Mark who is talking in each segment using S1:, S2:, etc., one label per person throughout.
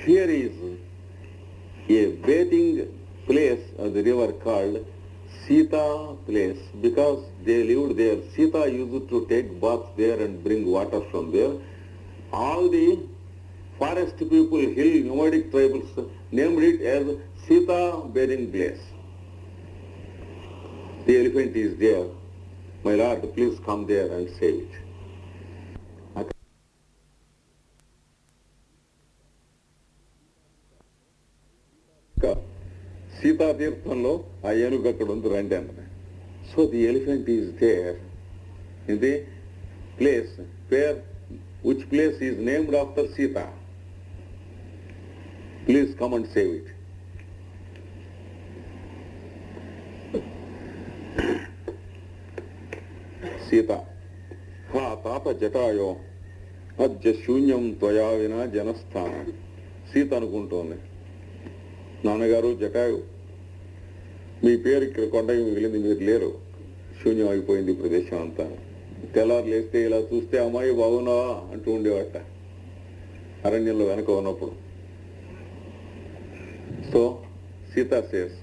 S1: here is a bathing place of the river called Sita place, because they lived there. Sita used to take baths there and bring water from there. All the forest people, hill nomadic tribes named it as Sita bathing place. The elephant is there. My lord, please come there and save it. Sita తీర్థంలో ఆ ఏనుగు అక్కడ ఉంది రండి అన్నది. So the elephant is there in the place where which place is named after Sita. Please come and save it. Sita హా తాత జటాయో అద్య శూన్యం త్వయా వినా జనస్థానం. సీత అనుకుంటోంది, నాన్నగారు జటాయు, మీ పేరు ఇక్కడ కొండ మిగిలింది, మీరు లేరు, శూన్యం అయిపోయింది ప్రదేశం అంతా. తెల్లారు లేస్తే ఇలా చూస్తే అమ్మాయి బాగున్నావా అంటూ ఉండేవాట అరణ్యంలో వెనక ఉన్నప్పుడు. So Sita says,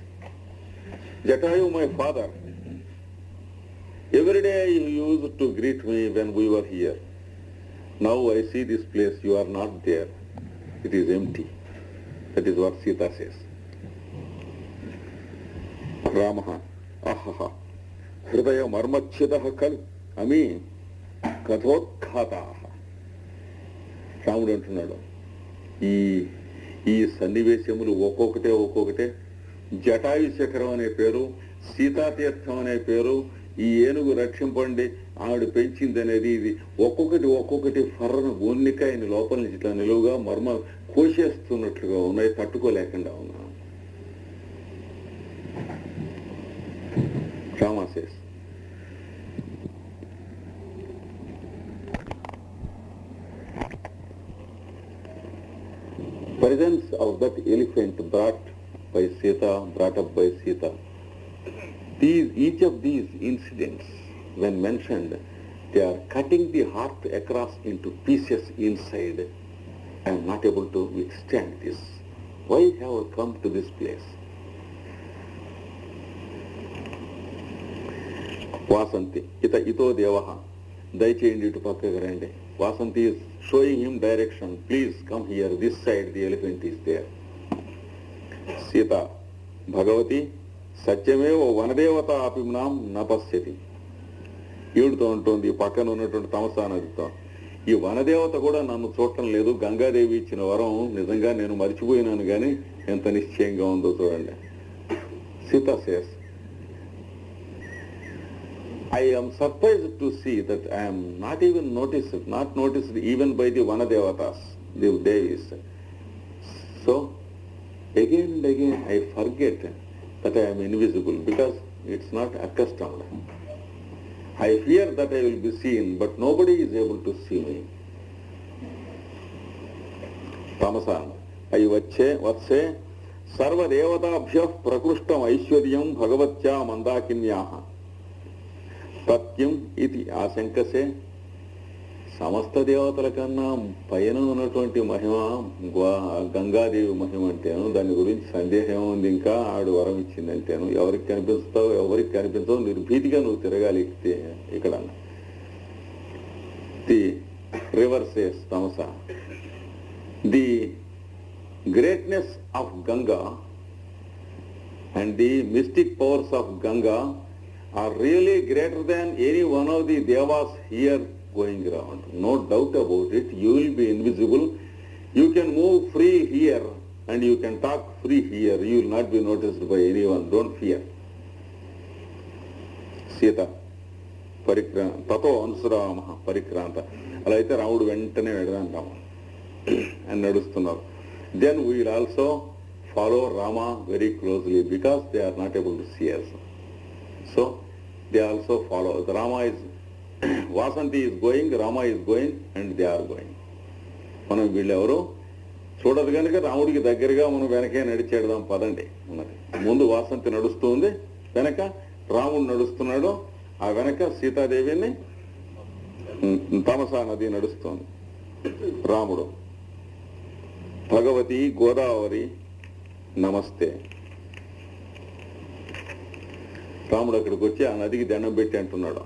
S1: Jatayu my father, every day you used to greet me when we were here. Now I see this place, you are not there. It is empty. That is what Sita says. Ramaha, ahaha, hridaya marmachitaha kal, ami, kathokhataha. రాముడు అంటున్నాడు, ఈ సన్నివేశములు ఒక్కొక్కటే జటాయు శిఖరం అనే పేరు, సీతాతీర్థం అనే పేరు, ఈ ఏనుగు రక్షింపండి ఆవిడ పెంచింది అనేది, ఇది ఒక్కొక్కటి ఫర్రను గొన్నికాయని లోపల నుంచి ఇట్లా నిలువుగా మర్మ కోసేస్తున్నట్లుగా ఉన్నాయి, తట్టుకోలేకుండా ఉన్నా. Rama says, presence of that elephant brought up by Sita. Each of these incidents, when mentioned, they are cutting the heart across into pieces inside. I am not able to withstand this. Why have I come to this place? Vasanti, ito devaha, దయచేయండి ఇటు పక్కకు రండి. Vasanti is showing him direction. Please come here, this side, the elephant is there. Sita, Bhagavati, సత్యమే ఓ వనదేవత అపిమ్నాం నపశ్యతి. ఈవిడితో ఉంటుంది, పక్కన ఉన్నటువంటి తమసా నదితో, ఈ వనదేవత కూడా నన్ను చూడటం లేదు, గంగాదేవి ఇచ్చిన వరం నిజంగా నేను మర్చిపోయినాను కానీ ఎంత నిశ్చయంగా ఉందో చూడండి. Sita says, I am surprised to see that I am not noticed even by the Vanadevatas, the Devis. So again and again I forget that I am invisible because it's not accustomed. I fear that I will be seen, but nobody is able to see me. Tamasan, I vatse sarva devatabhyah prakrushtam aishwaryam bhagavatya mandakinyaha tatyam iti asankase. సమస్త దేవతల కన్నా పైన ఉన్నటువంటి మహిమ గంగాదేవి మహిమ అంటేను, దాని గురించి సందేహం ఉంది, ఇంకా ఆవిడ వరం ఇచ్చిందంటేను, ఎవరికి కనిపించవు, నిర్భీతిగా నువ్వు తిరగాలి ఇక్కడ. The river says Tamasa, the greatness of Ganga and the mystic powers of Ganga are really greater than any one of the devas here going around. No doubt about it. You will be invisible. You can move free here and you can talk free here. You will not be noticed by anyone. Don't fear. Sita పరిక్రాంత తతో అనుసరామ పరిక్రాంత. అలా అయితే రాముడు వెంటనే వెడదాం అని నడుస్తున్నారు. Then we will also follow Rama very closely because they are not able to see us. So they also follow. The Rama is Vasanti is going, Rama is going, and they are going. మనం వీళ్ళెవరు చూడదు కనుక రాముడికి దగ్గరగా మనం వెనకే నడిచేద్దాం పదండి ఉన్నది. ముందు వాసంతి నడుస్తుంది, వెనక రాముడు నడుస్తున్నాడు, ఆ వెనక సీతాదేవిని తమసా నది నడుస్తుంది. రాముడు భగవతి గోదావరి నమస్తే. రాముడు అక్కడికి వచ్చి ఆ నదికి దండం పెట్టి అంటున్నాడు,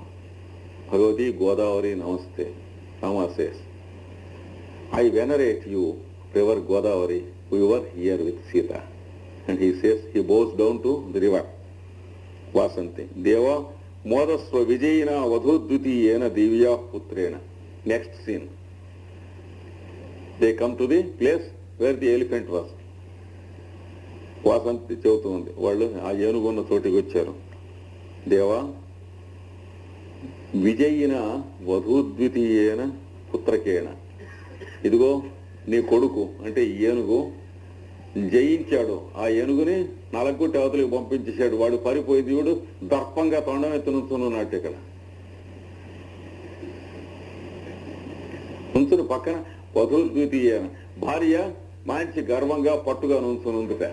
S1: భగవతి గోదావరి నమస్తే. Rama says, I venerate you, river Godavari, who were here with Sita. And he says, he bows down to the river Vasanti. Deva modasva vijayina vadhudvitiyena divya putrena. Next scene. They come to the place where the elephant was. Vasanthi చెబుతుంది, వాళ్ళు ఆ ఏనుగున్న చోటికి వచ్చారు. దేవా విజయిన వధూద్వితీయేన పుత్రకేణ, ఇదిగో నీ కొడుకు అంటే ఏనుగు జయించాడు, ఆ ఏనుగుని నలగొట్టి అవతలికి పంపించేశాడు, వాడు పారిపోయి దేవుడు దర్పంగా తొండం ఎత్తునున్నాడు. ఇక్కడ నుంచుని పక్కన వధూద్వితీయేన భార్య మంచి గర్వంగా పట్టుగా నుంచునుందుట.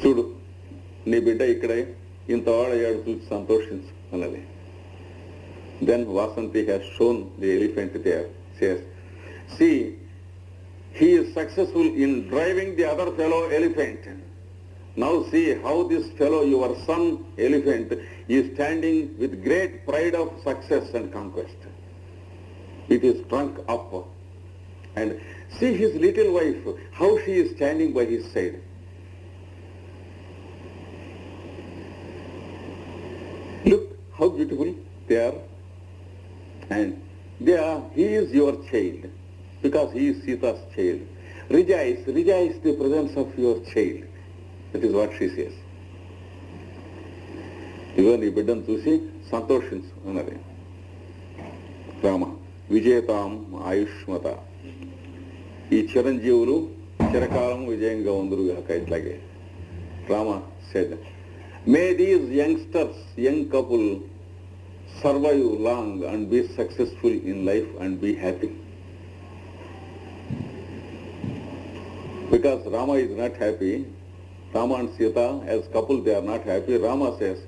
S1: చూడు నీ బిడ్డ ఇక్కడే ఇంతవాడయ్యాడు, చూసి సంతోషించు అన్నది. Then Vasanthi has shown the elephant there. Says, see he is successful in driving the other fellow elephant. Now see how this fellow, your son elephant, is standing with great pride of success and conquest. It is trunk up. And see his little wife, how she is standing by his side. Look how beautiful they are. And he is your child, because he is Sita's child. Rejoice, rejoice the presence of your child. That is what she says. ఇగో నీ బిడ్డను చూసి సంతోషించు అన్నది. రామ విజేతాం ఆయుష్మత, ఈ చిరంజీవులు చిరకాలం విజయంగా ఉందరుగాక. ఇట్లాగే Rama said, may these youngsters, young couple, survive long and be successful in life and be happy. Because Rama is not happy, Rama and Sita as couple, they are not happy. Rama says,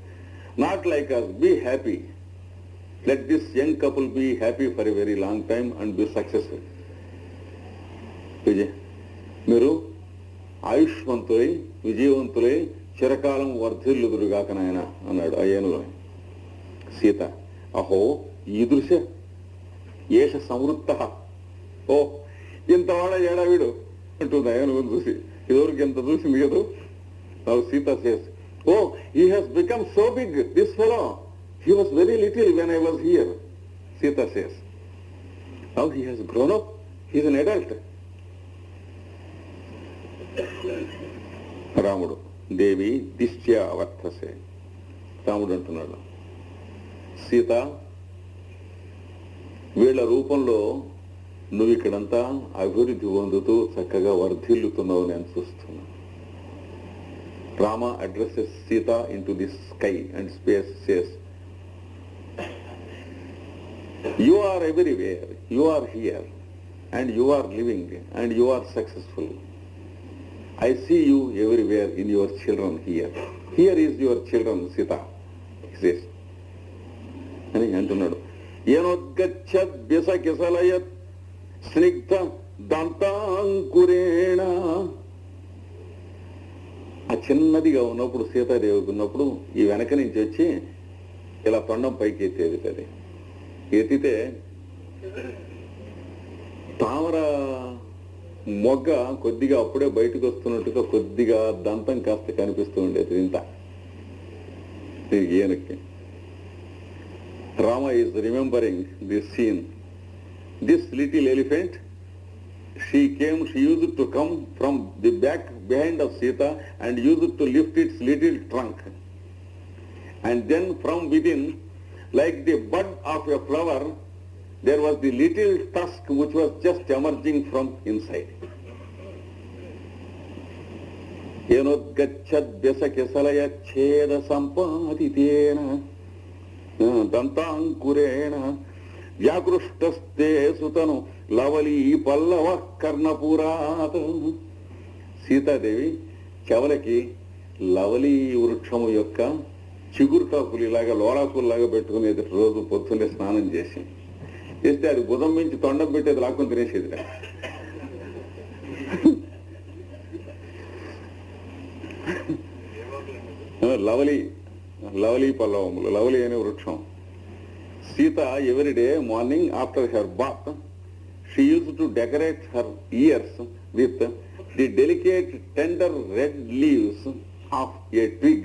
S1: not like us, be happy. Let this young couple be happy for a very long time and be successful. Vijay, మీరు ఆయుష్మంతులై విజయవంతులై చిరకాలం వర్ధిల్లుదురుగాక నాయన అన్నాడు ఆ ఏనుగు. సీత, అహో ఈదృశ ఏష సంవృత్త, ఓ ఇంతవాడ ఏడావిడు అంటుంది ఆ ఏనుగును చూసి. ఇదివరకు ఎంత చూసి మిగదు. Now Sita says, oh, he has become so big, this fellow. He was very little when I was here. Sita says, now he has grown up, he is an adult. రాముడు, దేవి దిష్ట్యా వర్తసే. రాముడు అంటున్నాడు, సీత వీళ్ళ రూపంలో నువ్వు ఇక్కడంతా అభివృద్ధి పొందుతూ చక్కగా వర్ధిల్లుతున్నావు నేను చూస్తున్నా. Rama addresses Sita into the sky and space, says, you are everywhere, you are here, and you are living, and you are successful. I see you everywhere in your children here. Here is your children, Sita, he says. అని అంటున్నాడు. ఏనోద్గచ్చద్ బిసకిసలయత్ స్నిగ్ధ దంతాంకురేణ. ఆ చిన్నదిగా ఉన్నప్పుడు సీతాదేవికి ఉన్నప్పుడు ఈ వెనక నుంచి వచ్చి ఇలా తొండం పైకి ఎత్తేది. అది ఎత్తితే తామర మొగ్గ కొద్దిగా అప్పుడే బయటకు వస్తున్నట్టుగా కొద్దిగా దంతం కాస్త కనిపిస్తూ ఉండేది. ఇంత ఏనుక్కి. Rama is remembering this scene. This little elephant, she used to come from the back behind of Sita and used to lift its little trunk. And then from within, like the bud of a flower, there was the little tusk which was just emerging from inside. Yenodgacchad vyasakeshalaya cheda sampaditena దంతాంకురేణ వ్యాకృష్టస్తే సుతను లవలీ పల్లవ కర్ణపురాత. సీతాదేవి చెవలకి లవలీ వృక్షము యొక్క చిగురుటాకులు ఇలాగా లోలాకుల్లాగా పెట్టుకునేది రోజు పొద్దున్నే స్నానం చేసి. చేస్తే అది భుజం మించి తొండం పెట్టేది లాక్కొని తినేసేది. లవలీ పల్లవములు, లవలి అనే వృక్షం. Sita every day morning after her bath, she used to decorate her ears with the delicate tender red leaves of a twig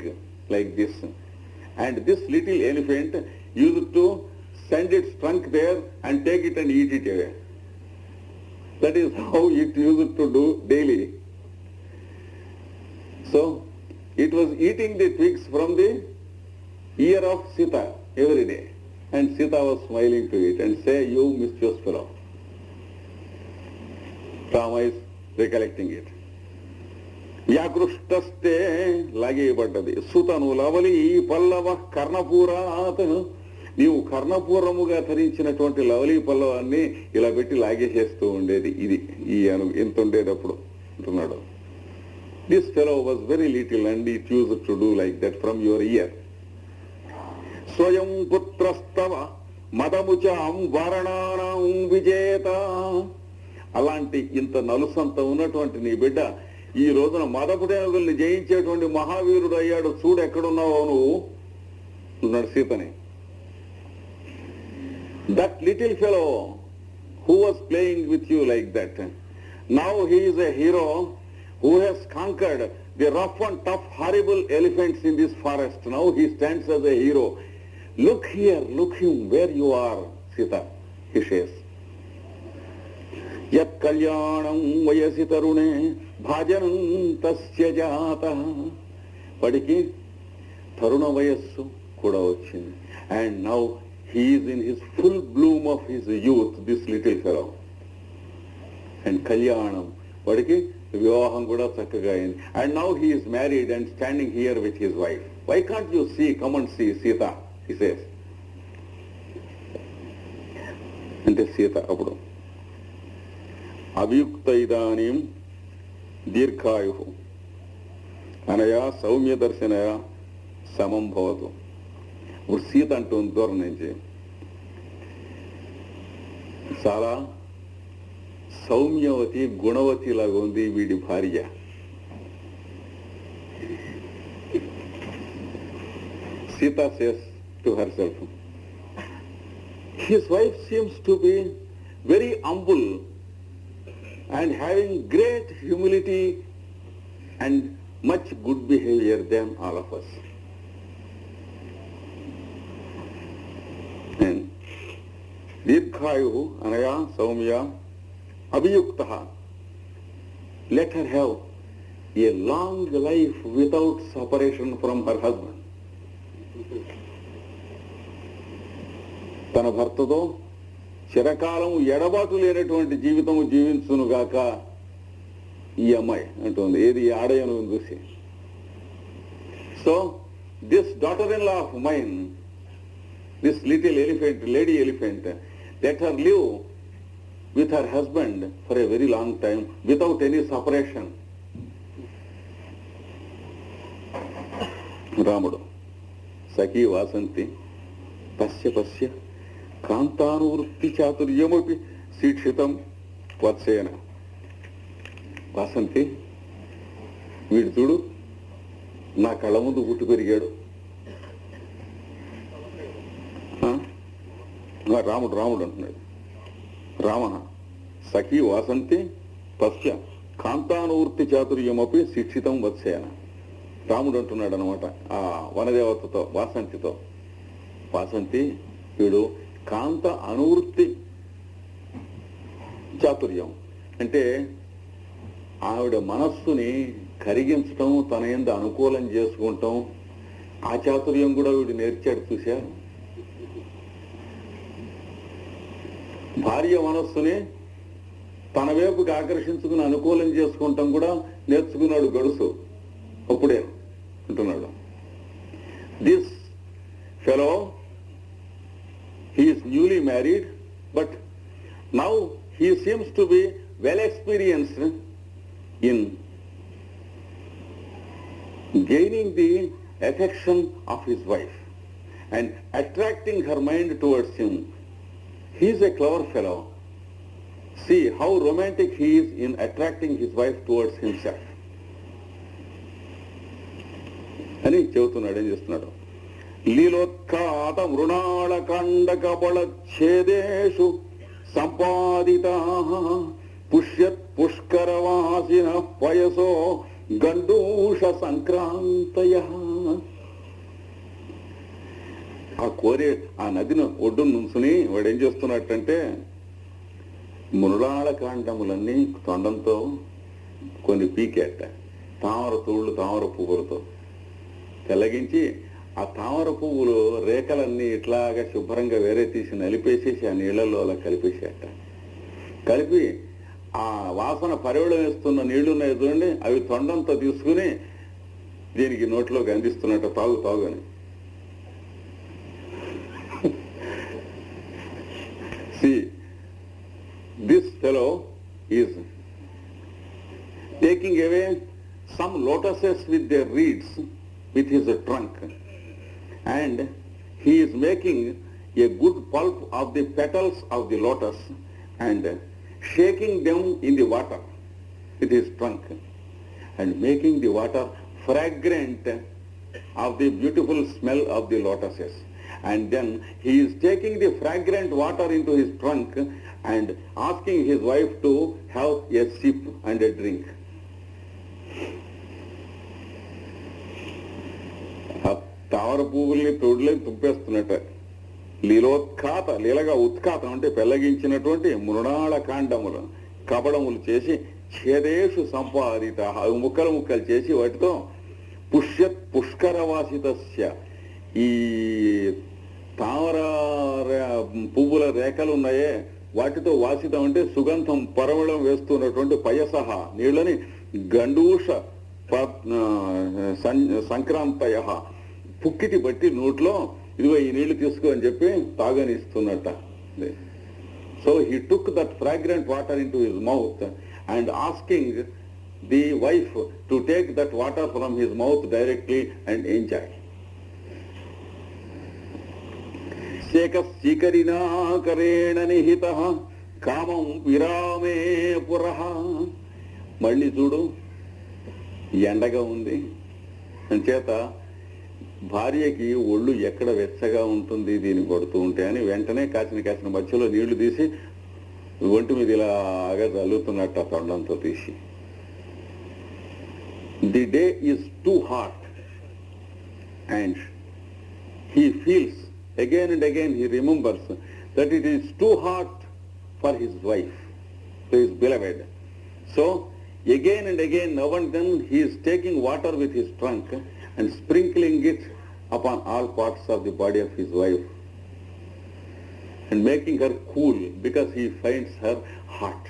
S1: like this. And this little elephant used to send its trunk there and take it and eat it away. That is how it used to do daily. So, it was eating the twigs from the ear of Sita every day. And Sita was smiling to it and say, "You mischievous fellow." Rama is recollecting it. వ్యాకృష్టస్తే లాగేయబడ్డది. సుతను లవలి Pallava కర్ణపూరాత్, నీవు కర్ణపూరముగా ధరించినటువంటి లవలి పల్లవాన్ని ఇలా పెట్టి లాగేసేస్తూ ఉండేది. ఇది ఎంత ఉండేటప్పుడు అంటున్నాడు. This fellow was very little and it used to do like that from your ear. స్వయం పుత్రస్తవ మదముచాం వారణానాం విజేత. అలాంటి ఇంత నలుసంత ఉన్నటువంటి నీ బిడ్డ ఈ రోజున మదపుటేనుగుల్ని జయించేటువంటి మహావీరుడు అయ్యాడు. చూడు ఎక్కడున్నావో నువ్వు అన్నాడు సీతని. That little fellow who was playing with you like that, now he is a hero who has conquered the rough and tough horrible elephants in this forest. Now he stands as a hero. Look here, look him where you are, Sita, he says. Yat kalyanam vayasi tarune bhajanam tasya jata. Padiki taruna vayassu kuda vachindi. And now he is in his full bloom of his youth, this little fellow. And kalyanam, padiki వివాహం కూడా చక్కగా అయింది. And now he is married and standing here with his wife. Why can't you see, come and see Sita, he says. అంటే సీత అప్పుడు అభియుక్త ఇదానీం దీర్ఘాయు అనయా సౌమ్య దర్శనయా సమం భవతు. ఇప్పుడు సీత అంటుంది దూరం నుంచి, చాలా సౌమ్యవతి గుణవతి లాగా ఉంది వీడి భార్య. Sita says to herself, his wife seems to be very humble and having great humility and much good behavior than all of us. And Dirghayu Anaya Saumya Abhiyuktaha, let her have a long life without separation from her husband. తన భర్తతో చిరకాలం ఎడబాటు లేనటువంటి జీవితము జీవించునుగాక ఈ అమ్మాయి అంటుంది. ఏది ఆడయను చూసి. So this daughter in law of mine, this little elephant, lady elephant, let her live with her husband for a very long time without any separation. రాముడు సఖీ వాసంతి పశ్య పశ్య కాంతానువృత్తి చాతుర్యమపి శిక్షితం వత్సేన. వాసంతి, వీడు చూడు నా కళ్ళ ముందు పుట్టి పెరిగాడు. రాముడు అంటున్నాడు. రామ సఖీ వాసంతి పశ్య కాంతానువృత్తి చాతుర్యమపి శిక్షితం వత్సేన. రాముడు అంటున్నాడు అనమాట ఆ వనదేవతతో, వాసంతితో, వాసంతి వీడు కాంత అనువృత్తి చాతుర్యం అంటే ఆవిడ మనస్సుని కరిగించటం, తన యందు అనుకూలం చేసుకుంటాం, ఆ చాతుర్యం కూడా వీడు నేర్చాడు. చూశారు, భార్య మనస్సుని తన వైపుకి ఆకర్షించుకుని అనుకూలం చేసుకుంటాం కూడా నేర్చుకున్నాడు గడుసు. అప్పుడే అంటున్నాడు, this fellow he is newly married, but now he seems to be well experienced in gaining the affection of his wife and attracting her mind towards him. He is a clever fellow. See how romantic he is in attracting his wife towards himself. అని చెబుతున్నాడు. ఏం చేస్తున్నాడు? లీలోత్కాత మృణాళ కండ కబళ ఛేదేషు సంపాదితా పుష్యత్ పుష్కరవాసిన పయసో గండూష సంక్రాంతయ. ఆ ఆ నదిని ఒడ్డు నుంచుని వాడు ఏం చేస్తున్నట్టంటే మృణాళ కాండములన్నీ తొండంతో కొన్ని పీకేట, తామర తూళ్ళు తామర పువ్వులతో తెల్లగించి ఆ తామర పువ్వులు రేఖలన్నీ ఇట్లాగా శుభ్రంగా వేరే తీసి నలిపేసేసి ఆ నీళ్లలో అలా కలిపేసేట. కలిపి ఆ వాసన పరివళం వేస్తున్న నీళ్లున్నాయి చూడండి, అవి తొండంతో తీసుకుని దీనికి నోట్లోకి అందిస్తున్నట్టు, తాగు తాగు అని. See, this fellow is taking away some lotuses with their reeds with his trunk, and he is making a good pulp of the petals of the lotus and shaking them in the water with his trunk and making the water fragrant of the beautiful smell of the lotuses. And then he is taking the fragrant water into his trunk and asking his wife to have a sip and a drink. తామర పువ్వుల్ని తోడులే తుంపేస్తున్నట్ట. లీలోత్ఖాత, లీలగా ఉత్ఖాతం అంటే పెళ్లగించినటువంటి మృణాళ కాండములు కబడములు చేసి ఛేదేషు సంపాదిత, అవి ముక్కలు ముక్కలు చేసి వాటితో పుష్యత్ పుష్కరవాసితస్య, ఈ తామర పువ్వుల రేఖలు ఉన్నాయే వాటితో వాసితం అంటే సుగంధం పరవళం వేస్తున్నటువంటి పయసహ నీళ్ళని గండూష సంక్రాంతయ పుక్కిటి బట్టి నోట్లో ఇదిగో ఈ నీళ్లు తీసుకో అని చెప్పి తాగనిస్తున్నట్ట. So he took that fragrant water into his mouth and asking the wife to take that water from his mouth directly and enjoy. శేకరీణాకరేణ నిహిత కామం విరామే పురః. మళ్ళీ చూడు, ఎండగా ఉంది అంచేత భార్యకి ఒళ్ళు ఎక్కడ వెచ్చగా ఉంటుంది దీన్ని కొడుతూ ఉంటే అని వెంటనే కాసిన మధ్యలో నీళ్లు తీసి ఒంటి మీద ఇలాగా చల్లుతున్నట్టు ఆ తొండంతో తీసి. The day is too hot and he feels again and again, he remembers that it is too hot for his wife, for his beloved. So again and again, now and then, he is taking water with his trunk and sprinkling it upon all parts of the body of his wife and making her cool because he finds her hot.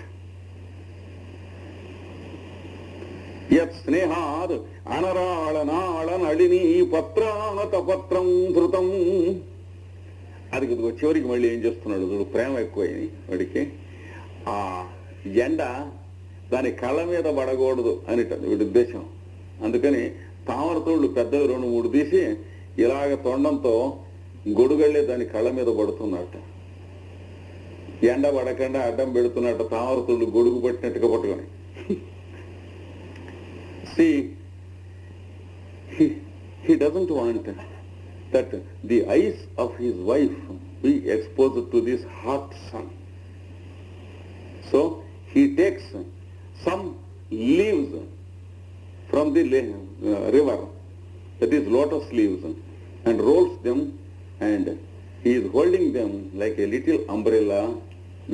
S1: Yat snehad anarala nalini patranata patram dhrutam. అది చివరికి మళ్ళీ ఏం చేస్తున్నాడు చూడు, ప్రేమ ఎక్కువైంది వాడికి. ఆ ఎండ దాని కళ్ళ మీద పడకూడదు అని వీడి ఉద్దేశం. అందుకని తామరతోళ్ళు పెద్దవి 2-3 తీసి ఇలాగ తొండంతో గొడుగళ్ళే దాని కళ్ళ మీద పడుతున్నట్ట. ఎండ పడకుండా అడ్డం పెడుతున్నట్ట, తామరతోళ్ళు గొడుగు పట్టినట్టుగా పట్టుకొని. See, he doesn't want that the eyes of his wife be exposed to this hot sun. So he takes some leaves from the river, that is lotus leaves, and rolls them, and he is holding them like a little umbrella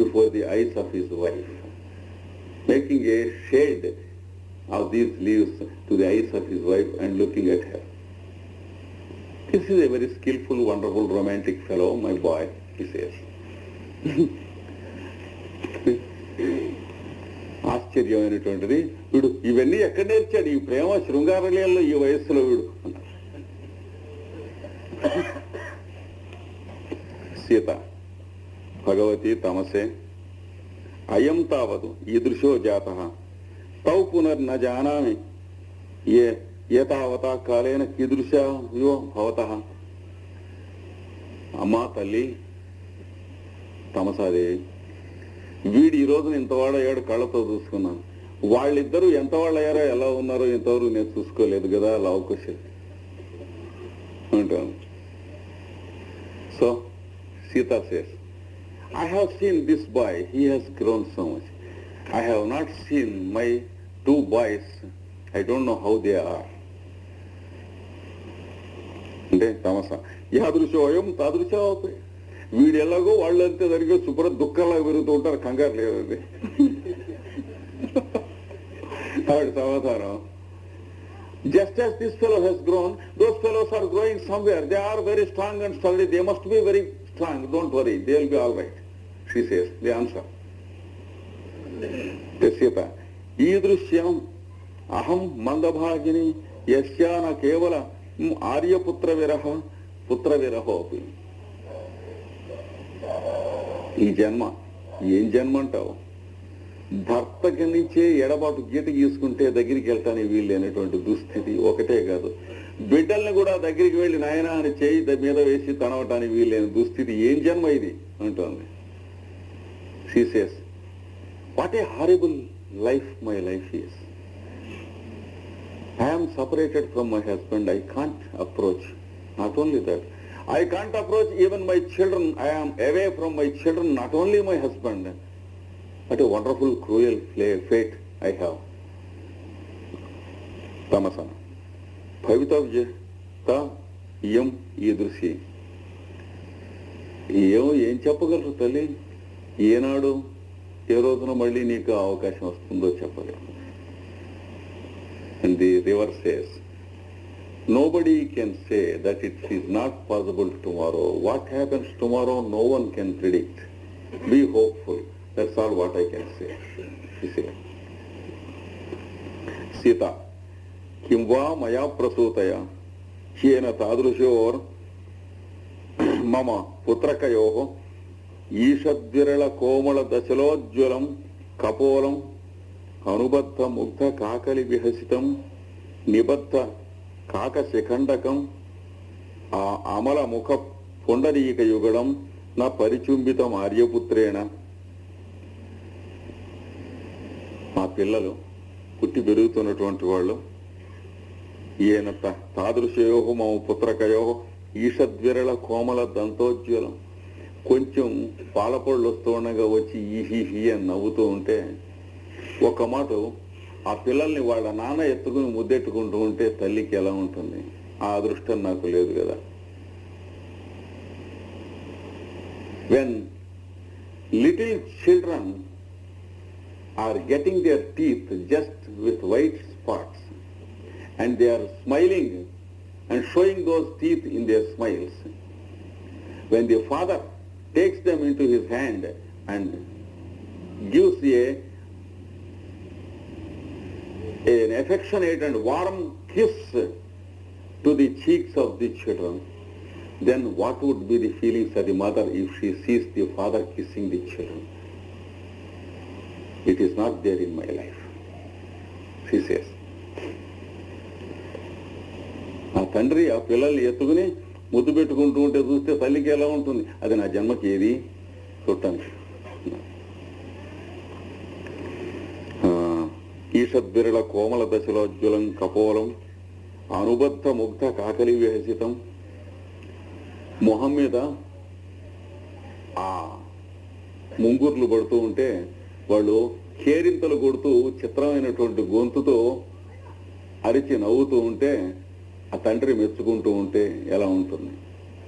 S1: before the eyes of his wife, making a shade of these leaves to the eyes of his wife and looking at her. This is a very skillful, wonderful, romantic fellow, my boy, he says. ఆశ్చర్యమైనటువంటిది. వీడు ఇవన్నీ ఎక్కడ నేర్చాడు, ఈ ప్రేమ శృంగారలీలలో ఈ వయస్సులో వీడు అన్నారు. సీత భగవతి తమసే అయం తావదు ఈదృశో జాతః తౌ పునర్న జానామి ఏతావతా కాలేన కీదృశో భవతః. అమ్మా తల్లి, తమసాదేవి. వీడు ఈ రోజున ఇంతవాడయ్యాడు, కళ్ళతో చూసుకున్నాను. వాళ్ళిద్దరూ ఎంత వాళ్ళు అయ్యారో, ఎలా ఉన్నారో ఇంతవరకు నేను చూసుకోలేదు కదా. లవ్ క్వశ్చన్ అంటాను. So Sita says, I have seen this boy, he has grown so much. I have not seen my 2 boys, I don't know how they are. అంటే తమస యాదృశోయం తాదృశోపి. వీడు ఎలాగో వాళ్ళంతే జరిగే శుభ్ర దుఃఖంలాగా పెరుగుతూ ఉంటారు, కంగారు లేదండి. ఆవిడ సమాధానం, just as this fellow has grown, those fellows are growing somewhere. They are very strong and sturdy. They must be very strong. Don't worry, they will be all right. She says, the answer. Sita, ఈదృశ్యం అహం మందభాగిని యస్యాన కేవల ఆర్యపుత్ర విరహోపి. ఈ జన్మ ఏం జన్మ అంటావు? భర్తకి నుంచే ఎడబాటు గీత గీసుకుంటే దగ్గరికి వెళ్తానికి వీలు లేనటువంటి దుస్థితి ఒకటే కాదు, బిడ్డల్ని కూడా దగ్గరికి వెళ్ళి నాయన అని చేయి మీద వేసి తనవటానికి వీలు లేని దుస్థితి. ఏం జన్మ ఇది అంటోంది. She says, what a horrible life my life is. I am separated from my husband. I can't approach. Not only that, I can't approach even my children. I am away from my children, not only my husband. What a wonderful, cruel fate I have. Tamasana. భవితవ్యత ఇయం ఈదృశి. ఏం చెప్పగలరు తల్లి? ఏనాడు ఏ రోజున మళ్ళీ నీకు అవకాశం వస్తుందో చెప్పలేము. And the river says, nobody can say that it is not possible tomorrow. What happens tomorrow, no one can predict. Be hopeful. That's all what I can say. She said. Sita, किं वा मया प्रसूतया येन तादृशोर मम पुत्रकयोः ఈషద్విరళ కోమళ దశలోజ్వలం కపోలం అనుబద్ధ ముగ్ధ కాకలి విహసితం నిబద్ధ కాక శిఖండకం ఆ అమల ముఖ పుండరీక యుగళం నా పరిచుంబితం ఆర్యపుత్రేణ. మా పిల్లలు పుట్టి పెరుగుతున్నటువంటి వాళ్ళు ఈయన తాదృశయో మమ పుత్రకయో ఈషద్విరళ కోమల దంతోజ్వలం. కొంచెం పాలపళ్ళు వస్తూ ఉండగా వచ్చి ఈహి అని నవ్వుతూ ఉంటే, ఒక మాట ఆ పిల్లల్ని వాళ్ళ నాన్న ఎత్తుకుని ముద్దెట్టుకుంటూ ఉంటే తల్లికి ఎలా ఉంటుంది? ఆ అదృష్టం నాకు లేదు కదా. When little children are getting their teeth just with white spots and they are smiling and showing those teeth in their smiles, when the father takes them into his hand and gives an affectionate and warm kiss to the cheeks of the children, then what would be the feelings of the mother if she sees the father kissing the children? It is not there in my life, she says. ఆ తండ్రి ఆ పిల్లల్ని ఎత్తుకుని ముద్దు పెట్టుకుంటూ ఉంటే చూస్తే తల్లికి ఎలా ఉంటుంది? అది నా జన్మకి ఏది చూడటానికి. ఈషద్విరళ కోమల దశలోజ్వలం కపోలం అనుబద్ధ ముగ్ధ కాకలి విహసితం. మొహం మీద ఆ ముంగుర్లు పడుతూ ఉంటే వాళ్ళు కేరింతలు కొడుతూ చిత్రమైనటువంటి గొంతుతో అరిచి నవ్వుతూ ఉంటే ఆ తండ్రి మెచ్చుకుంటూ ఉంటే ఎలా ఉంటుంది?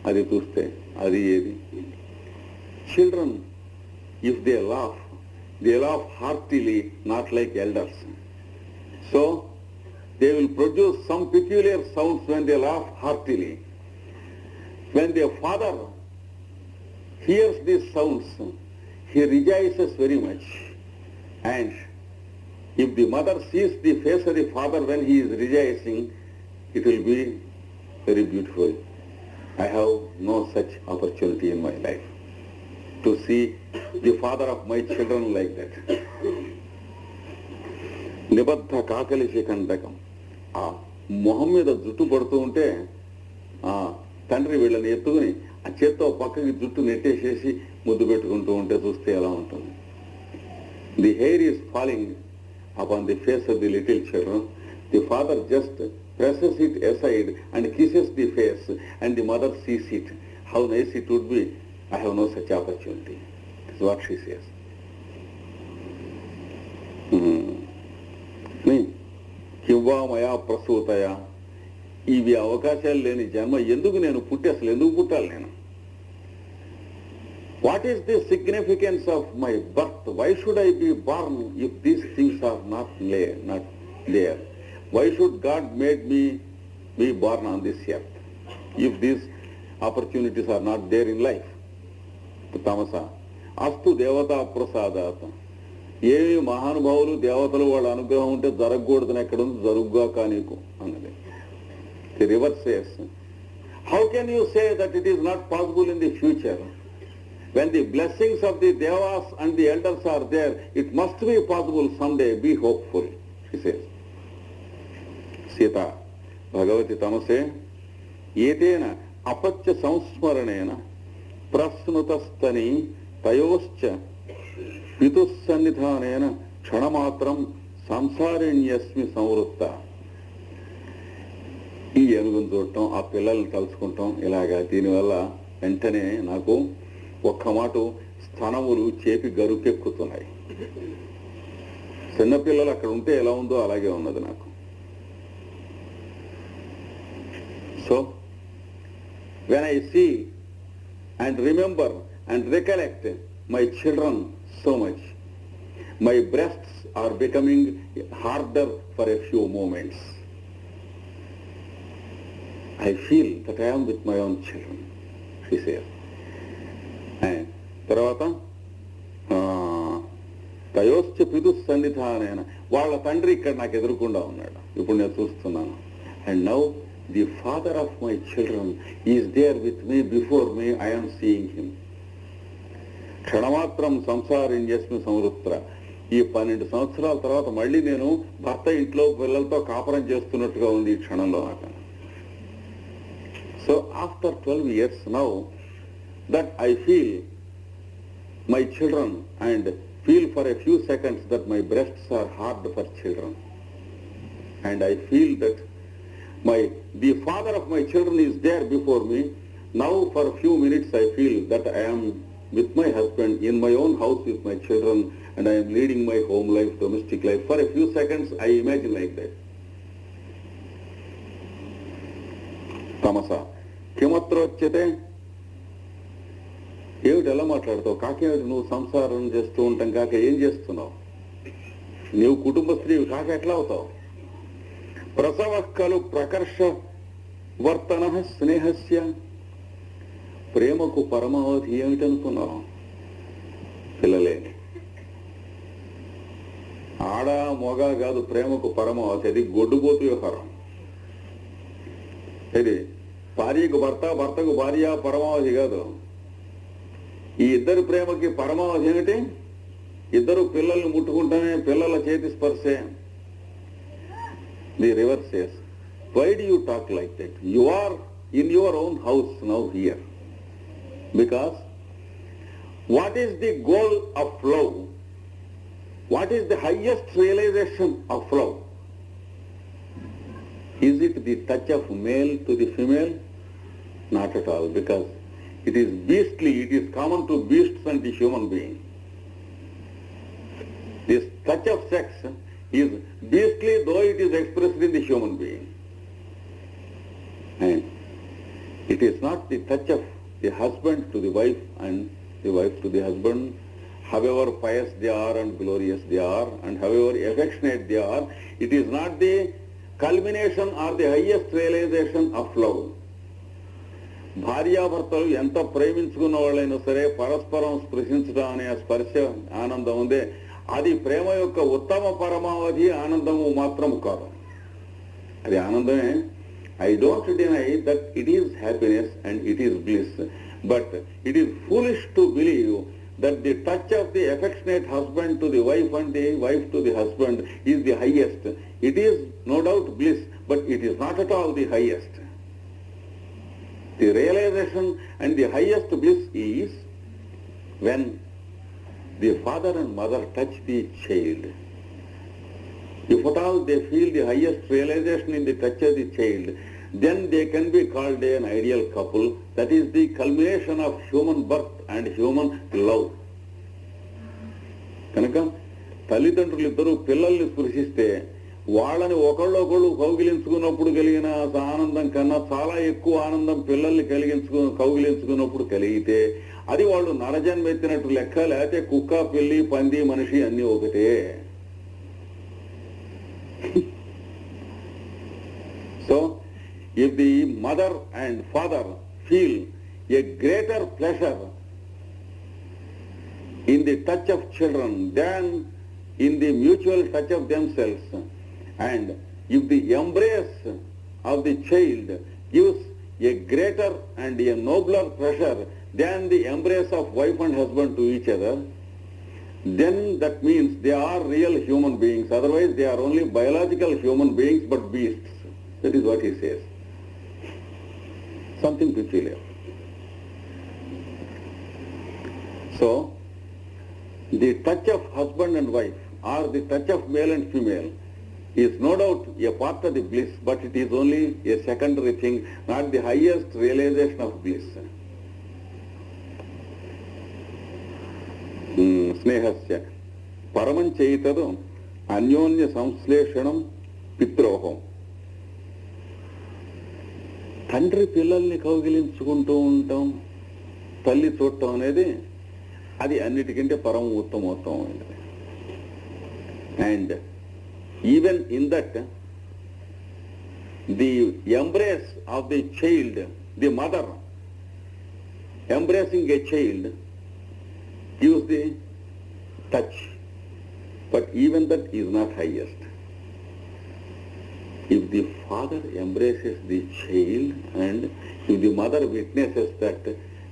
S1: అది చూస్తే అది ఏది? Children if they laugh heartily, not like elders. So they will produce some peculiar sounds when they laugh heartily. When the father hears these sounds, he rejoices very much. And if the mother sees the face of the father when he is rejoicing, it will be very beautiful. I have no such opportunity in my life to see the father of my children like that. నిబద్ధ కాకలి శిఖండకం. ఆ మొహం మీద జుట్టు పడుతూ ఉంటే ఆ తండ్రి వీళ్ళని ఎత్తుకుని ఆ చేత్తో పక్కకి జుట్టు నెట్టేసేసి ముద్దు పెట్టుకుంటూ ఉంటే చూస్తే ఎలా ఉంటుంది? The hair is falling upon the face of the little children. The father just presses it aside and kisses the face, and the mother sees it. How nice it would be. I have no such opportunity. That's what she says. కివ్వా మయా ప్రసూతయ, ఇవి అవకాశాలు లేని జన్మ ఎందుకు నేను పుట్టి, అసలు ఎందుకు పుట్టాలి నేను? What is the significance of my birth? Why should I be born if these things are not there? Why should God made me be born on this earth if these opportunities are not there in life? Tamasa. Astu devata prasadata. ఏమి మహానుభావులు దేవతలు వాళ్ళ అనుగ్రహం ఉంటే జరగకూడదని ఎక్కడ ఉంది? జరుగుగా కానీకు అన్నది. The river says, how can you say that it is not possible in the future? When the blessings of the devas and the elders are there, it must be possible someday. Be hopeful, he says. Sita, Bhagavati Tamase, Yetena apaccha samsmaranena prasnutastani tayoscha pitussannidhanena క్షణమాత్రం సంసారిణ్యస్మి సంవృత్త. ఈ ఏనుగును చూడటం, ఆ పిల్లల్ని తలుచుకుంటాం, ఇలాగా దీనివల్ల వెంటనే నాకు ఒక్క మాట స్థనములు చేపి గరుకెక్కుతున్నాయి. చిన్నపిల్లలు అక్కడ ఉంటే ఎలా ఉందో అలాగే ఉన్నది నాకు. So when I see and remember and recollect my children so much, my breasts are becoming harder for a few moments. I feel that I am with my own children, she says. And తర్వాత తయోశ్చ పితు సన్నిధానైన, వాళ్ళ తండ్రి ఇక్కడ నాకు ఎదురుకుండా ఉన్నాడు, ఇప్పుడు నేను చూస్తున్నాను. And now the father of my children is there with me, before me, I am seeing him. క్షణమాత్రం సంసారిణ్యస్మి సంవృత్ర. ఈ 12 సంవత్సరాల తర్వాత మళ్ళీ నేను భర్త ఇంట్లో పిల్లలతో కాపురం చేస్తున్నట్టుగా ఉంది ఈ క్షణంలో నాకు. So after 12 years now that I feel my children and feel for a few seconds that my breasts are hard for children, and I feel that the father of my children is there before me. Now for a few minutes I feel that I am with my husband in my own house with my children, and I am leading my home life, domestic life. For a few seconds I imagine like that. Tamasa kimatroచ్యతే, ఏమిటి ఎలా మాట్లాడతావు? కాకేమిటి నువ్వు సంసారం చేస్తూ ఉంటాం కాక ఏం చేస్తున్నావు? నీవు కుటుంబ స్త్రీవి కాక ఎట్లా అవుతావు? ప్రసవ ఖలు ప్రకర్ష వర్తన స్నేహస్య. ప్రేమకు పరమావధి ఏమిటనుకున్నావు? పిల్లలే. ఆడ మొగ కాదు ప్రేమకు పరమావధి, అది గొడ్డుబోతు వ్యవహారం. ఇది భార్యకు భర్త, భర్తకు భార్య పరమావధి కాదు. ఈ ఇద్దరు ప్రేమకి పరమావధి ఏమిటి? ఇద్దరు పిల్లల్ని ముట్టుకుంటానే, పిల్లల చేతి స్పర్శే. The river says, why do you talk like that? You are in your own house now here. Because what is the goal of love? What is the highest realisation of love? Is it the touch of male to the female? Not at all, because it is beastly, it is common to beasts and the human being. This touch of sex is beastly though it is expressed in the human being. And it is not the touch of the husband to the wife and the wife to the husband, however pious they are and glorious they are and however affectionate they are. It is not the culmination or the highest realization of love. భార్యాభర్తలు ఎంత ప్రేమించుకున్న వాళ్ళైనా సరే పరస్పరం స్పృశించడం అనే స్పర్శ ఆనందం ఉందే, అది ప్రేమ యొక్క ఉత్తమ పరమావధి, ఆనందము మాత్రము కాదు. అది ఆనందమే. I don't deny that it is happiness and it is bliss, but it is foolish to believe that the touch of the affectionate husband to the wife and the wife to the husband is the highest. It is no doubt bliss, but it is not at all the highest. The realization and the highest bliss is when the father and mother touch the child. If at all they feel the highest realization in the touch of the child, then they can be called an ideal couple. That is the culmination of human birth and human love. కనుక తల్లిదండ్రులు ఇద్దరు పిల్లల్ని స్పృశిస్తే వాళ్ళని ఒకళ్ళొకళ్ళు కౌగిలించుకున్నప్పుడు కలిగిన ఆనందం కన్నా చాలా ఎక్కువ ఆనందం పిల్లల్ని కౌగిలించుకున్నప్పుడు కలిగితే అది వాళ్ళు నరజన్మెత్తినట్టు లెక్క, లేకపోతే కుక్క, పిల్లి, పంది, మనిషి అన్ని ఒకటే. So, if the mother and father feel a greater pleasure in the touch of children than in the mutual touch of themselves, and if the embrace of the child gives a greater and a nobler pleasure than the embrace of wife and husband to each other, then that means they are real human beings. Otherwise they are only biological human beings but beasts. That is what he says. Something peculiar. So, the touch of husband and wife or the touch of male and female is no doubt a part of the bliss, but it is only a secondary thing, not the highest realization of bliss. స్నేహస్య పరమం చేయితదు అన్యోన్య సంశ్లేషణం పిత్రోహం. తండ్రి పిల్లల్ని కౌగిలించుకుంటూ ఉంటాం, తల్లి చూడటం అనేది అది అన్నిటికంటే పరమ ఉత్తమోత్తమైనది. And even in that the embrace of the child, the mother embracing a child gives the touch, but even that is not highest. If the father embraces the child and if the mother witnesses that,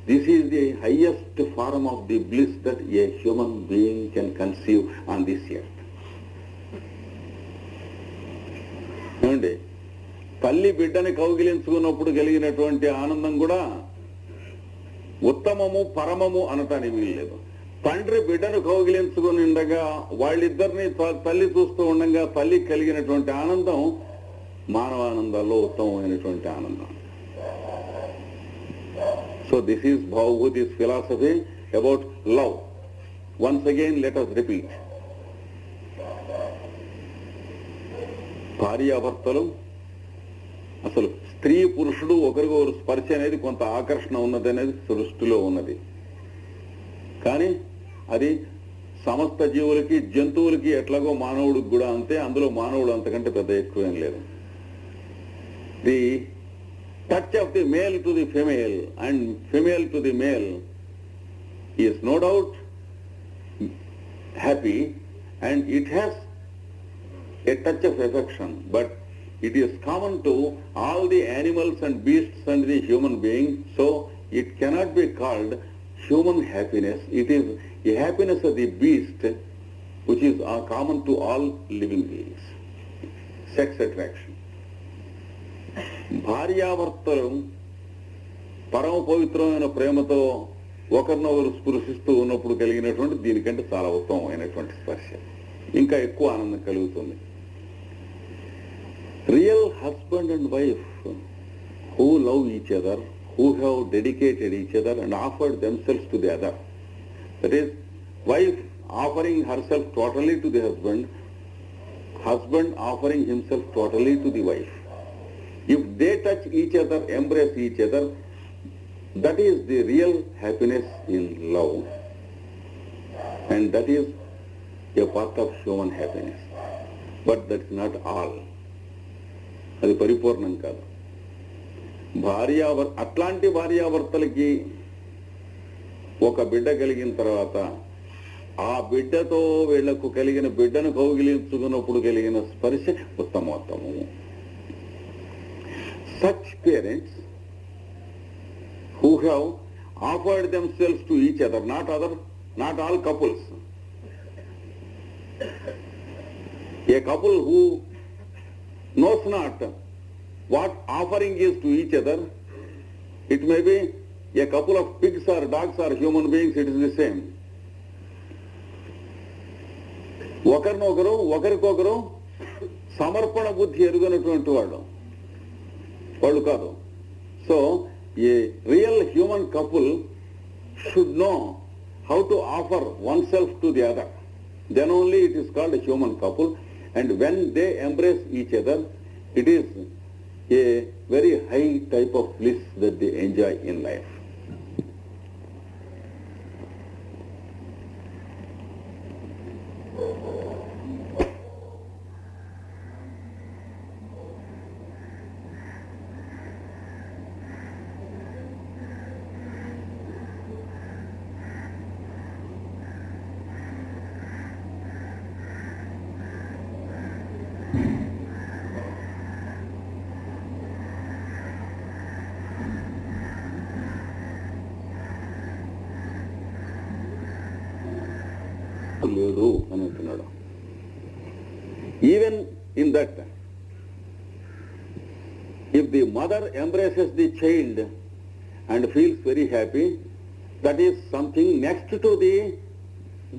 S1: this is the highest form of the bliss that a human being can conceive on this earth. ఏమండి, తల్లి బిడ్డని కౌగిలించుకున్నప్పుడు కలిగినటువంటి ఆనందం కూడా ఉత్తమము పరమము అనటానికి వీల్లేదు. తండ్రి బిడ్డను కౌగిలించుకుని ఉండగా వాళ్ళిద్దరిని తల్లి చూస్తూ ఉండగా తల్లికి కలిగినటువంటి ఆనందం మానవానందాల్లో ఉత్తమమైనటువంటి ఆనందం. So this is Bhavabhutis philosophy about love. Once again let us repeat. భార్యాభర్తలు, అసలు స్త్రీ పురుషుడు ఒకరికొకరు స్పర్శ అనేది కొంత ఆకర్షణ ఉన్నది అనేది సృష్టిలో ఉన్నది. కానీ అది సమస్త జీవులకి, జంతువులకి ఎట్లాగో మానవుడికి కూడా అంతే. అందులో మానవుడు అంతకంటే పెద్ద ఎక్కువేం లేదు. The touch of the male to the female and female to the male is no doubt happy and it has a touch of affection, but it is common to all the animals and beasts and the human being, so it cannot be called human happiness. It is a happiness of the beast, which is common to all living beings. Sex attraction. భార్యాభర్తలు పరమ పవిత్రమైన ప్రేమతో ఒకరినొకరు స్పృశిస్తూ ఉన్నప్పుడు కలిగినటువంటి దీనికంటే చాలా ఉత్తమమైనటువంటి స్పర్శ, ఇంకా ఎక్కువ ఆనందం కలుగుతుంది. Real husband and wife who love each other, who have dedicated each other and offered themselves to the other. That is, wife offering herself totally to the husband, husband offering himself totally to the wife. If they touch each other, embrace each other, that is the real happiness in love. And that is a part of human happiness. But that is not all. అది పరిపూర్ణం కాదు. అట్లాంటి భార్యాభర్తలకి ఒక బిడ్డ కలిగిన తర్వాత ఆ బిడ్డతో వీళ్లకు కలిగిన బిడ్డను కౌగిలించుకున్నప్పుడు కలిగిన స్పర్శ ఉత్తమోత్తమము. Such parents who have offered themselves to each other, not all couples. A couple who knows not what offering is to each other It may be a couple of pigs or dogs or human beings, it is the same. ఒకరినొకరు ఒకరికొకరు సమర్పణ బుద్ధి ఎరుగనటువంటి వాళ్ళు కాదు. So A real human couple should know how to offer oneself to the other. Then only it is called a human couple, and when they embrace each other, it is a very high type of bliss that they enjoy in life. లేదు అని అంటున్నాడు. Even in that, if the mother embraces the child and feels very happy, that is something next to the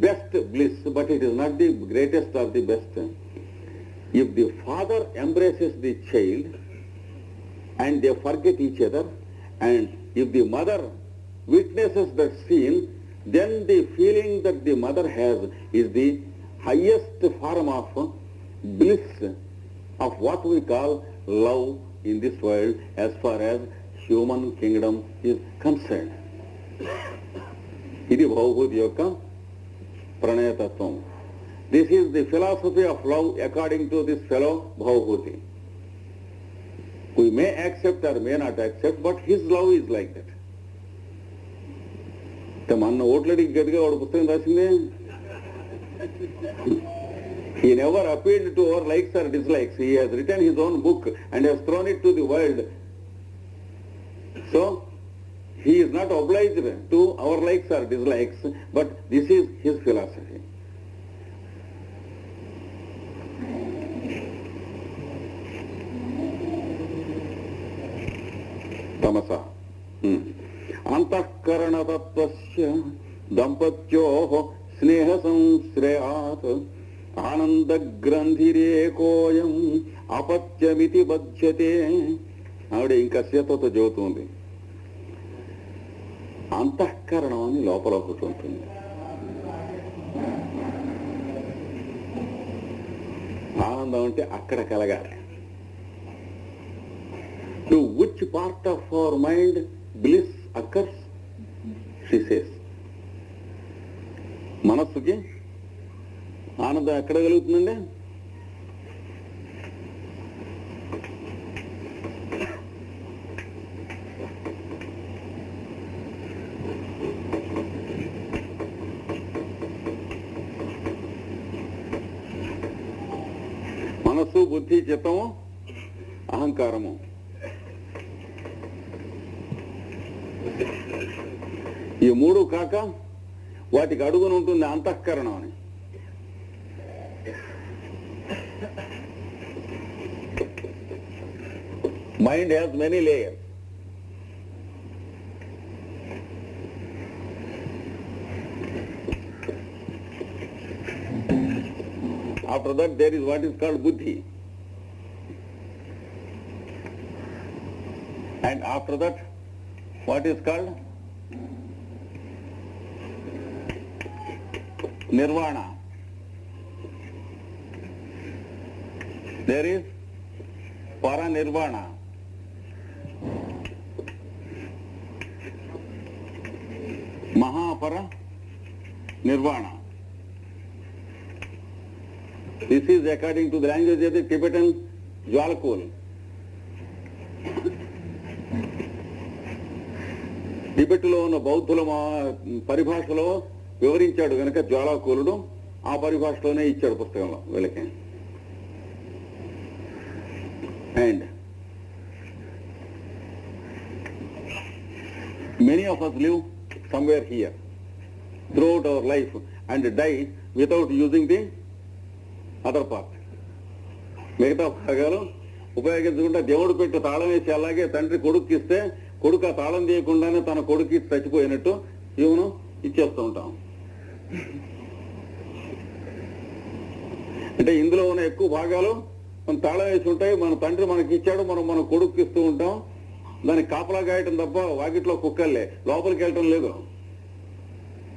S1: best bliss, but it is not the greatest or the best. If the father embraces the child and they forget each other, and if the mother witnesses that scene, then the feeling that the mother has is the highest form of bliss of what we call love in this world as far as human kingdom is concerned. ఇది భవభూతి యొక్క ప్రణయతత్వం. This is the philosophy of love according to this fellow Bhavabhuti. We may accept or may not accept, but his love is like that. మన ఓట్లడికి గట్టిగా వాడు పుస్తకం రాసిందే. He never appealed to our likes or dislikes. He has written his own book and has thrown it to the world. So, he is not obliged to our likes or dislikes, but this is his philosophy. తమస అంతఃకరణతత్వస్య దంపత్యోః స్నేహ సంశ్రయాత్ ఆనందగ్రంథిరేకోయం అపత్యమితి బధ్యతే. ఆవిడ ఇంకా సీతతో చెబుతుంది, అంతఃకరణం అని లోపల ఒకటి ఉంటుంది. ఆనందం అంటే అక్కడ కలగాలి. To which part of our mind bliss occurs? She says. మనస్సుకి ఆనందం ఎక్కడ కలుగుతుందండి? మనస్సు, బుద్ధి, చిత్తము, అహంకారము. ఈ మూడు కాక వాటికి అడుగుని ఉంటుంది అంతఃకరణం అని. Mind has many layers. After that there is what is called buddhi, and after that what is called nirvana. There is paranirvana. Mahapara nirvana. This is according to the language of the Tibetan Jwalakul. టిబెట్లో ఉన్న బౌద్ధుల పరిభాషలో వివరించాడు కనుక జ్వాలాకూలుడు ఆ పరిభాషలోనే ఇచ్చాడు పుస్తకంలో వీళ్ళకి. And many of us live somewhere here throughout our life and die without using the other part. మిగతా భాగాలు ఉపయోగించకుండా దేవుడు పెట్టి తాళం వేసి అలాగే తండ్రి కొడుక్కిస్తే కొడుకు ఆ తాళం తీయకుండానే తన కొడుకు చచ్చిపోయినట్టు ఈవెను ఇచ్చేస్తూ ఉంటాం. అంటే ఇందులో ఉన్న ఎక్కువ భాగాలు మన తాళం వేసి ఉంటాయి. మన తండ్రి మనకి ఇచ్చాడు, మనం మన కొడుకు ఇస్తూ ఉంటాం. దానికి కాపలా గాయటం తప్ప వాకిట్లో కుక్కల్లే, లోపలికి వెళ్ళటం లేదు.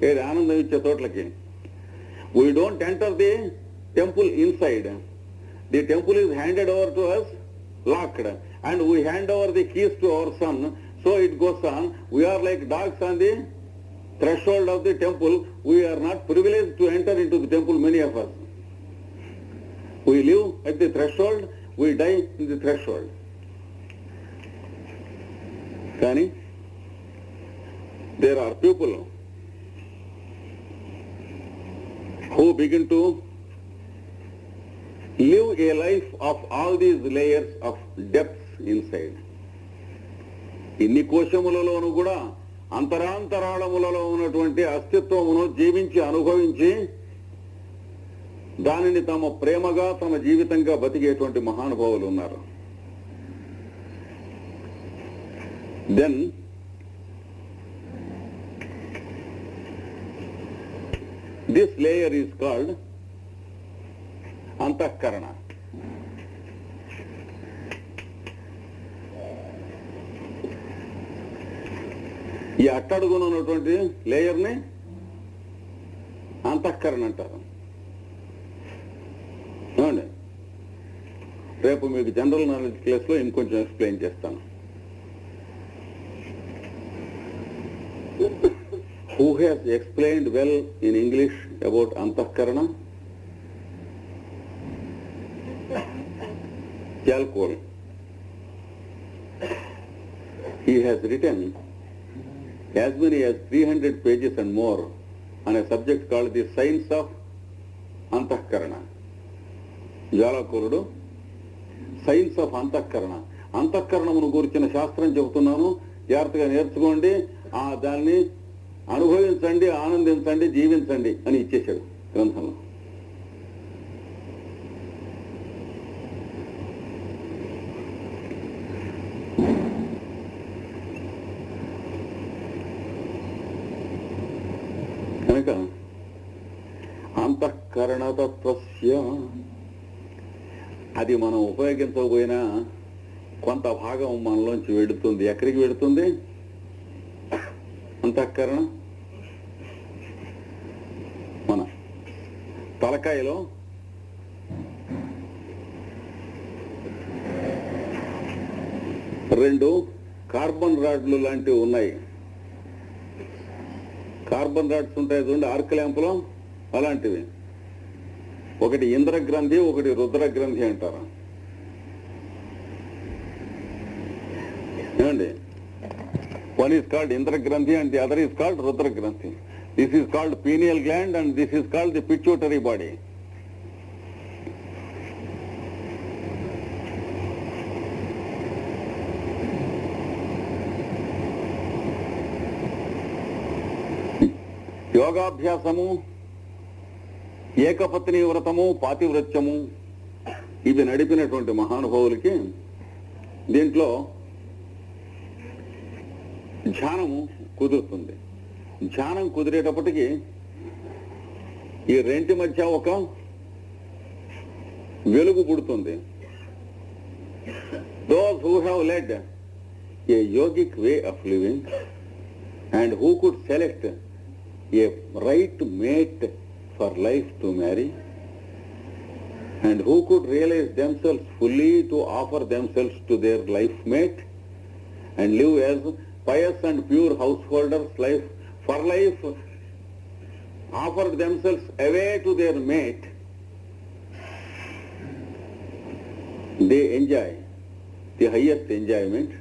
S1: ఏది ఆనందం ఇచ్చే తోటలకి. We don't enter the temple inside. The temple is handed over to us locked and we hand over the keys to our son. So it goes on. We are like dogs on the threshold of the temple. We are not privileged to enter into the temple, many of us. We live at the threshold, we die in the threshold. Kani, there are people who begin to live a life of all these layers of depths inside. ఇన్ని కోశములలోనూ కూడా అంతరాంతరాళములలో ఉన్నటువంటి అస్తిత్వమును జీవించి అనుభవించి దానిని తమ ప్రేమగా తమ జీవితంగా బతికేటువంటి మహానుభావులు ఉన్నారు. Then this layer is called antahkarana. ఈ అట్టడుగున ఉన్నటువంటి లేయర్ని అంతఃకరణ అంటారు. ఏమండి, రేపు మీకు జనరల్ నాలెడ్జ్ క్లాస్లో ఇంకొంచెం ఎక్స్ప్లెయిన్ చేస్తాను. Who has explained well in English about అంతఃకరణ? Jalkol. He has written as many as 300 pages and more on a subject called the science of Antahkarana. జాలకూరుడు సైన్స్ ఆఫ్ అంతఃకరణ, అంతఃకరణమును గురించిన శాస్త్రం చెబుతున్నాను, జాగ్రత్తగా నేర్చుకోండి, దాన్ని అనుభవించండి, ఆనందించండి, జీవించండి అని ఇచ్చేశాడు గ్రంథంలో. కనుక అంతఃకరణతత్వస్య అది మనం ఉపయోగించకపోయినా కొంత భాగం మనలోంచి వెడుతుంది. ఎక్కడికి వెడుతుంది అంతఃకరణ? మన తలకాయలో రెండు కార్బన్ రాడ్లు లాంటివి ఉన్నాయి. కార్బన్ రాడ్స్ ఉంటాయి చూడండి ఆర్క్ ల్యాంపులో, అలాంటివి. ఒకటి ఇంద్రగ్రంథి, ఒకటి రుద్రగ్రంథి అంటారు. ఏమండి, one is called ఇంద్రగ్రంథి and the other is called రుద్రగ్రంథి. This is called pineal gland and this is called the pituitary body. యోగాభ్యాసము, ఏకపత్ని వ్రతము, పాతివ్రత్యము ఇవి నడిపినటువంటి మహానుభావులకి దీంట్లో ధ్యానము కుదురుతుంది. ధ్యానం కుదిరేటప్పటికి ఈ రెంటి మధ్య ఒక వెలుగు పుడుతుంది. Those who have led a yogic way of living and who could select a right mate for life to marry and who could realize themselves fully to offer themselves to their life mate and live as pious and pure householders, life for life, offered themselves away to their mate, they enjoy the highest enjoyment,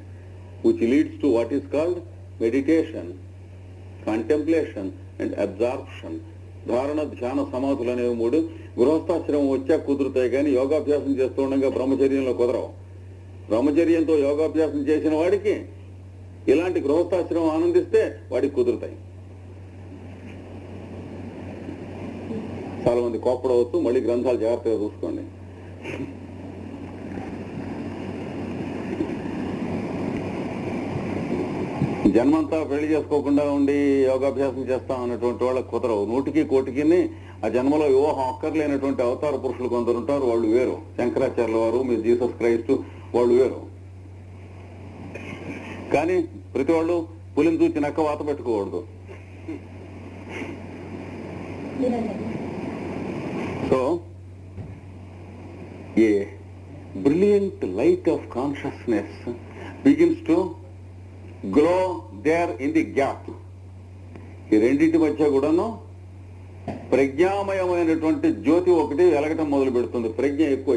S1: which leads to what is called meditation, contemplation and absorption. ధారణ, ధ్యాన, సమాధులు అనేవి మూడు గృహస్థాశ్రమం వచ్చా కుదురుతాయి, కానీ యోగాభ్యాసం చేస్తూ ఉండగా బ్రహ్మచర్యంలో కుదరవు. బ్రహ్మచర్యంతో యోగాభ్యాసం చేసిన వాడికి ఇలాంటి గృహస్థాశ్రమం ఆనందిస్తే వాడికి కుదురుతాయి. చాలా మంది కోప్పడవచ్చు, మళ్ళీ గ్రంథాలు జాగ్రత్తగా చూసుకోండి. జన్మంతా పెళ్లి చేసుకోకుండా ఉండి యోగాభ్యాసం చేస్తాం అన్నటువంటి వాళ్ళకి కుదరవు. 100కి 1,000కి ఆ జన్మలో వివాహం అక్కర్లేనటువంటి అవతార పురుషులు కొందరు ఉంటారు, వాళ్ళు వేరు. శంకరాచార్యుల వారు, మీ జీసస్ క్రైస్ట్, వాళ్ళు వేరు. కానీ ప్రతి వాళ్ళు పులిని చూచి నక్క వాత పెట్టుకోకూడదు. So a brilliant light of consciousness begins to glow there in the gap. ఈ రెండింటి మధ్య కూడాను ప్రజ్ఞామయమైనటువంటి జ్యోతి ఒకటి వెలగటం మొదలు పెడుతుంది, ప్రజ్ఞ ఎక్కువ.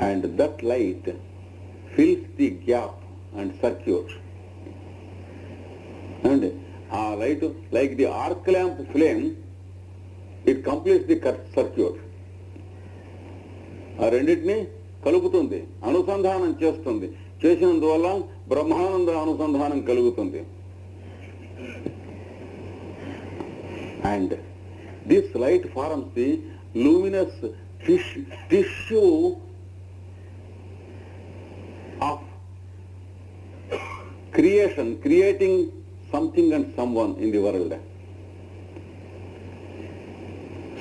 S1: And that light fills the gap and circuit. And ఆ light like the arc lamp flame, it completes the circuit. ఆ రెండింటినీ కలుపుతుంది, అనుసంధానం చేస్తుంది. చేసినందువల్ల బ్రహ్మానంద అనుసంధానం కలుగుతుంది. And this light forms the luminous tissue of creation, creating something and someone in the world.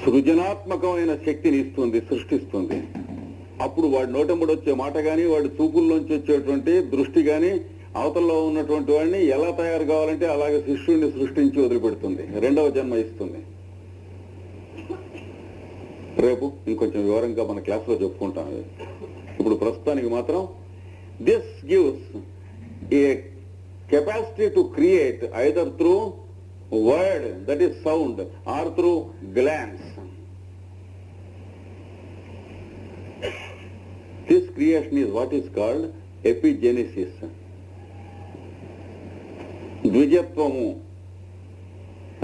S1: సృజనాత్మకమైన శక్తిని ఇస్తుంది, సృష్టిస్తుంది. అప్పుడు వాడి నోటెంబడి వచ్చే మాట కానీ, వాడి చూపుల్లోంచి వచ్చేటువంటి దృష్టి కానీ, అవతల్లో ఉన్నటువంటి వాడిని ఎలా తయారు కావాలంటే అలాగే శిష్యుడిని సృష్టించి వదిలిపెడుతుంది, రెండవ జన్మ ఇస్తుంది. రేపు ఇంకొంచెం వివరంగా మన క్లాస్లో చెప్పుకుంటాం. ఇప్పుడు ప్రస్తుతానికి మాత్రం this gives a capacity to create either through word, that is sound, or through glance. This creation is what is called epigenesis. ద్విజత్వము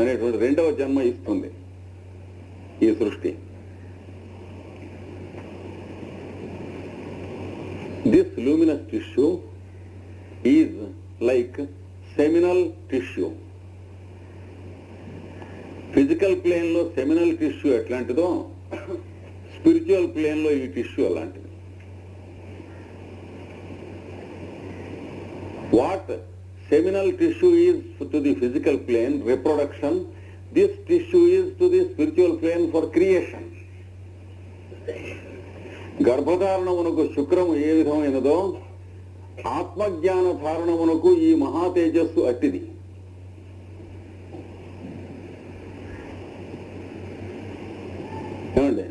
S1: అనేటువంటి రెండవ జన్మ ఇస్తుంది ఈ సృష్టి. This luminous tissue is like seminal tissue. Physical plane లో seminal tissue ఎట్లాంటిదో, spiritual plane లో ఈ టిష్యూ అలాంటిది. What seminal tissue is to the physical plane, reproduction, this tissue is to the spiritual plane for creation. గర్భధారణమునకు శుక్రము ఏ విధమైనదో ఆత్మజ్ఞాన ధారణమునకు ఈ మహా తేజస్సు అట్టిది. ఏమండి?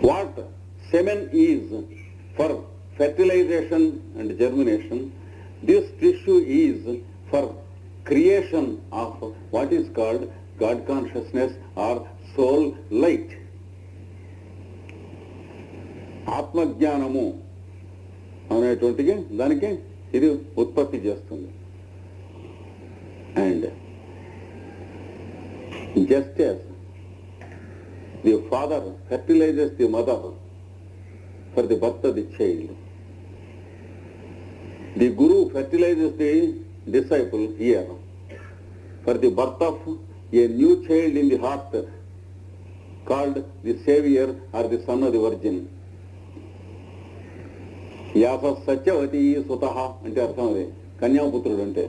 S1: What semen is for fertilization and germination, this tissue is for creation of what is called God consciousness or soul light. ఆత్మజ్ఞానము అనేటువంటిది దానికి ఇది ఉత్పత్తి చేస్తుంది. And just as the father fertilizes the mother for the birth of the child, the guru fertilizes the disciple here for the birth of a new child in the heart called the savior or the son of the virgin. యాస సత్యవతి సుతః అంటే అర్థం అదే, కన్యాపుత్రుడు అంటే.